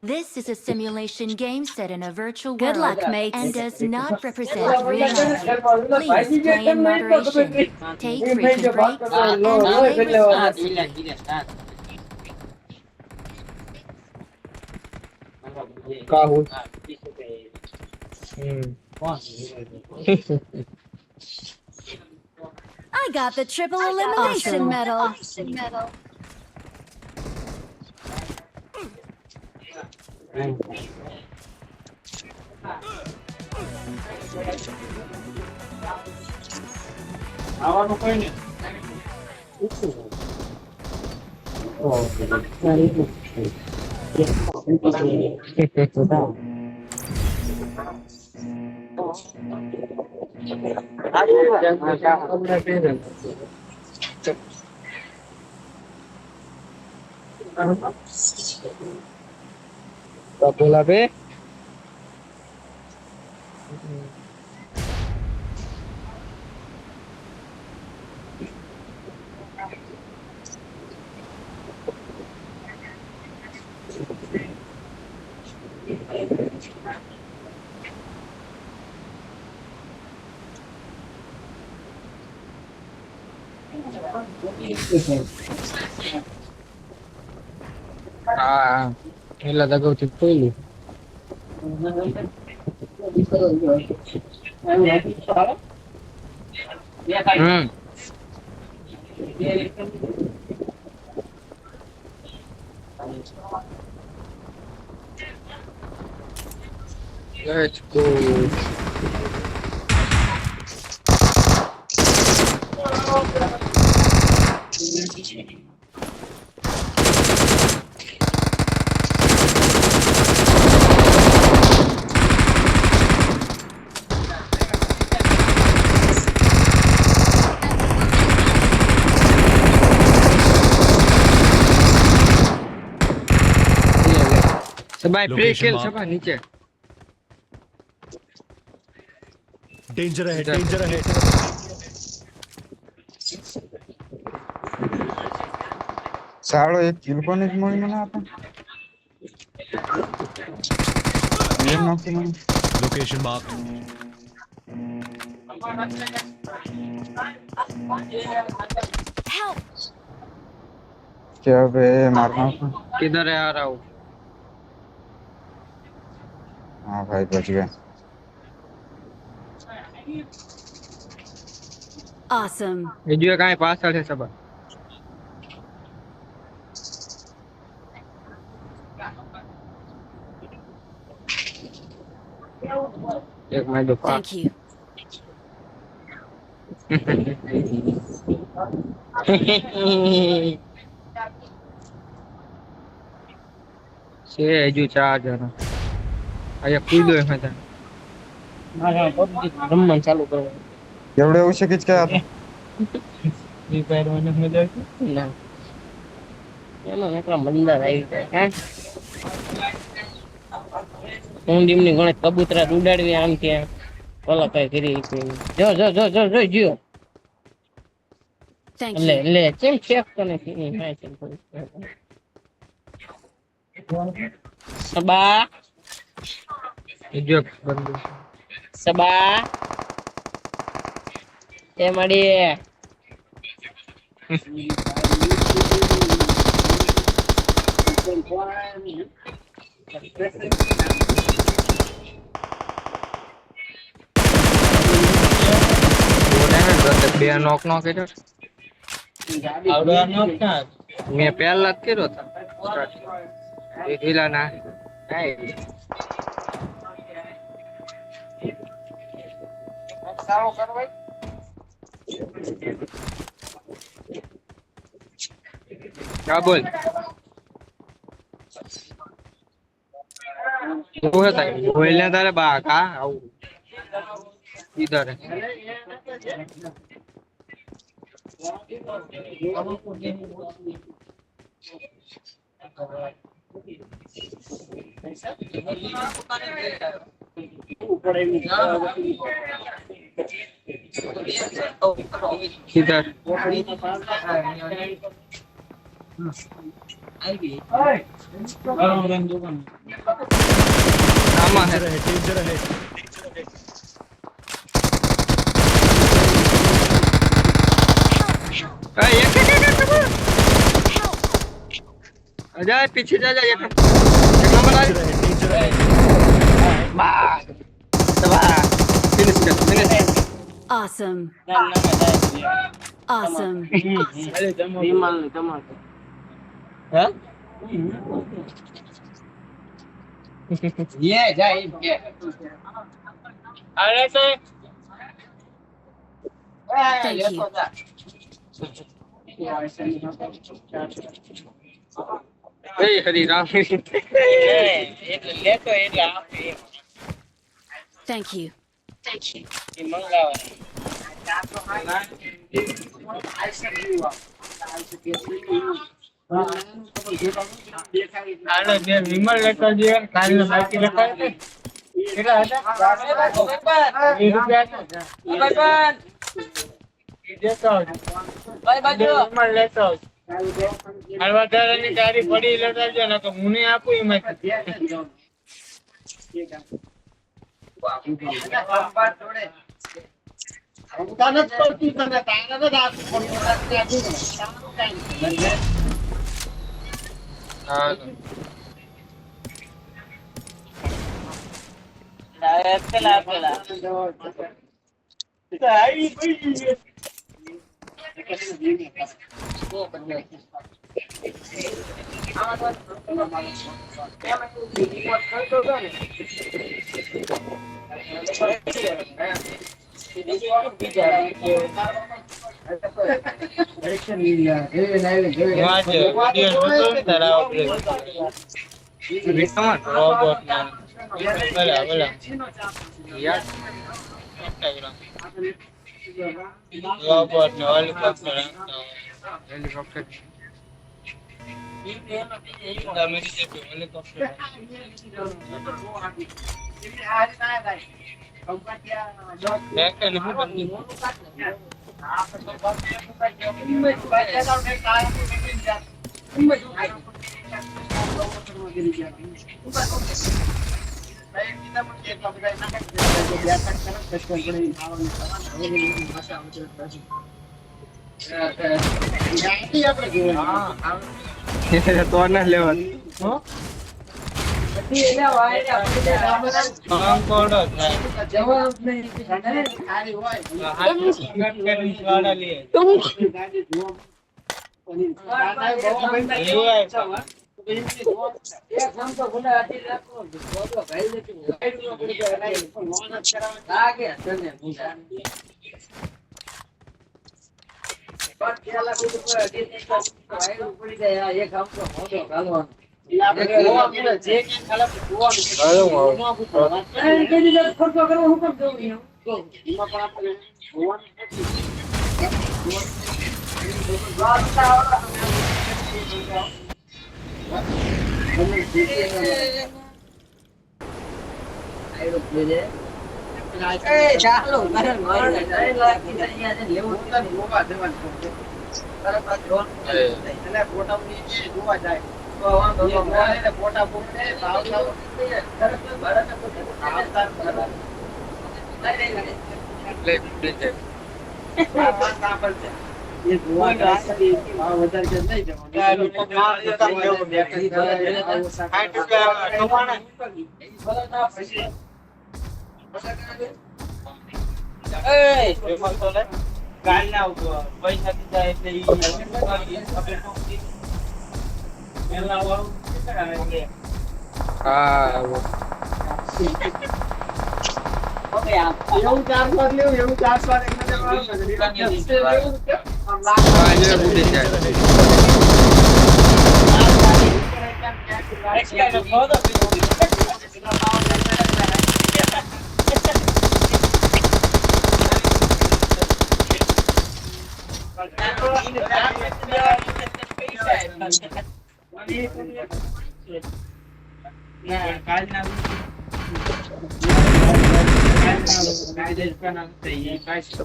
This is a simulation game set in a virtual world. Good luck, mates. And does not represent reality. Please play in moderation. Take frequent breaks and play responsibly. કાહુલ I got the triple elimination medal. આવવાનું કોઈ નહીં. બોલા બે હા એલા દગાવથી પહેલું Let's go. Sabay free kill sabay नीचे danger है डेंजर है સાળો એક કિલ કોને જ મળી મને આપે એ નાખી મને लोकेशन मार्क Help! કે હવે મારना किधर है आ रहा हूँ हाँ भाई बच गए Awesome. બીજું કાંઈ પાછળ છે સબા એક મેં દો Thank you. છે હજુ 4 જણા અહીંયા કૂદો એમાં ત્યાં રમવાનું ચાલુ કરવાનું. एवढे उशे किच काय आता ફ્રી ફાયર મને મજા આવતી? ના. એમાં એકલા મંદાર આવી જાય. હે? હું દીમની ગણે કબૂતરા ઉડાડવી આમ ત્યાં ઓલા કઈ કરી જો જો જો જો જો જીઓ Thank લે you. લે કેમ ચેક તને સબા બીજો બંદો સબા એ મળી બે નોક નો કર્યો આવડવા નો ના મેં પહેલા જ કર્યો હતો એક વિલા ના હા બોલ શું હતા બોલ ને તારે બા કા આવું इधर है किधर आमा है डेंजर है अजय पीछे जा जा एक नंबर आ डेंजर है बस दबा फिनिश कर फिनिश Awesome. Awesome. હા ये जाए अरे तो Thank you. ए हरी राम એટલે લેતો એટલે આપે Thank you. એ મંગાવે હાલો જે વિમલ લેતો જે કાલનો બાકી લખાય છે કેટલા હતા 20 રૂપિયા ઈ દેતો આવજો ભાઈ બાજુ વિમલ લેતો આવજો હળવાધારાની તારી પડી લેતા આવજો ને તો હું નહીં આપું એમાંથી हां हेलीकॉप्टर तो ना लेवन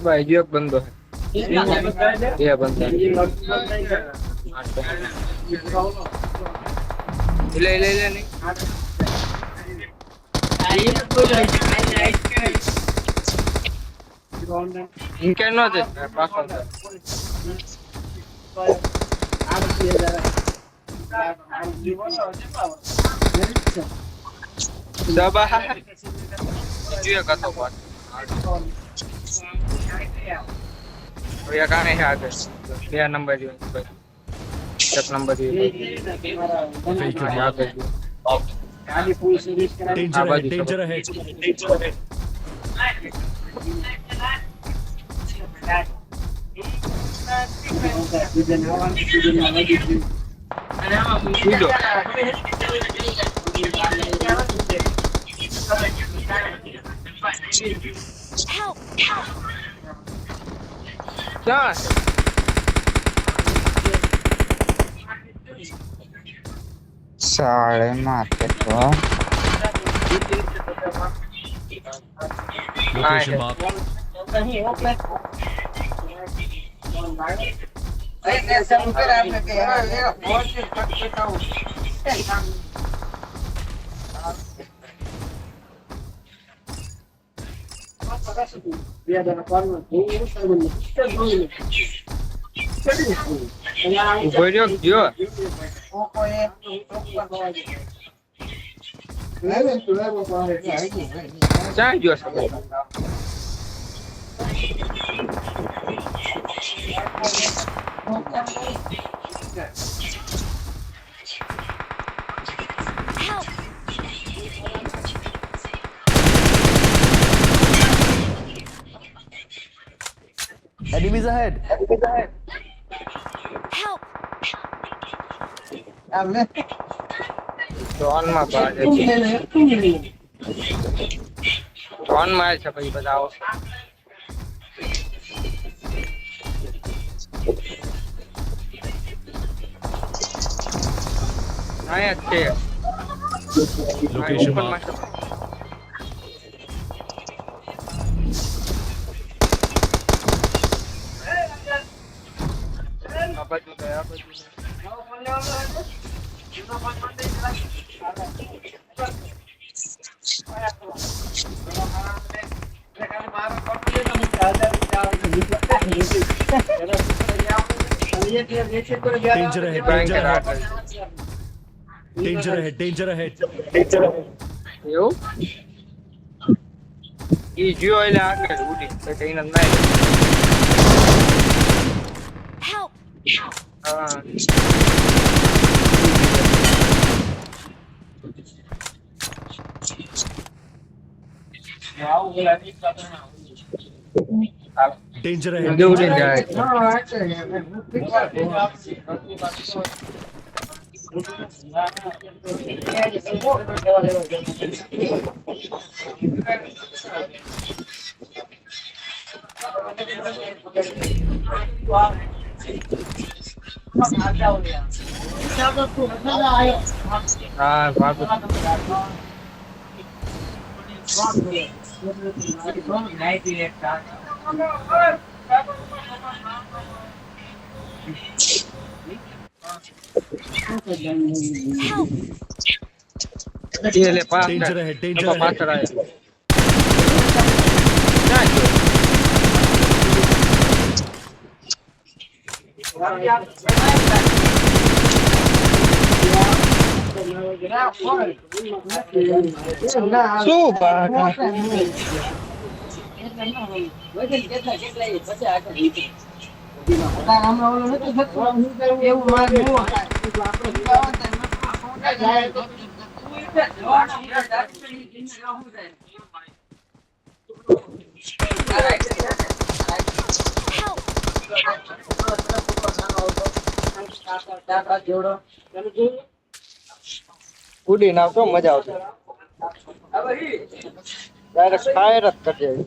ભાઈ જો એક બંદો હે બે બંદા લે નહીં ઇનકે નો દે પાછો દબા જોઈએ કતો પાછો ये कहां है आगे 2 नंबर जो 1 नंबर जो Danger ahead. Help! क्या साले मारते तो Location marked. बोलियो जो क्या जो सब Help! Enemies ahead. Help! John માં બાજે જોન માં છે ભાઈ બતાવો આયા છે Location marked. Danger ahead. ભયંકર Danger આગ ahead. Danger ahead. Danger ahead. એવું ઈ જો એટલે આગળ ઉડી તો કઈ ન થાય Help! હા Danger ahead. જો ઉડી જાય હા બાબુ Help! એટલે pass Danger ahead. Danger ahead. પાછળ આવ્યા ના જો શું બાકા Help! ઉડી ના તો મજા આવશે ડાયરેક્ટ ફાયર જ કરી દેવી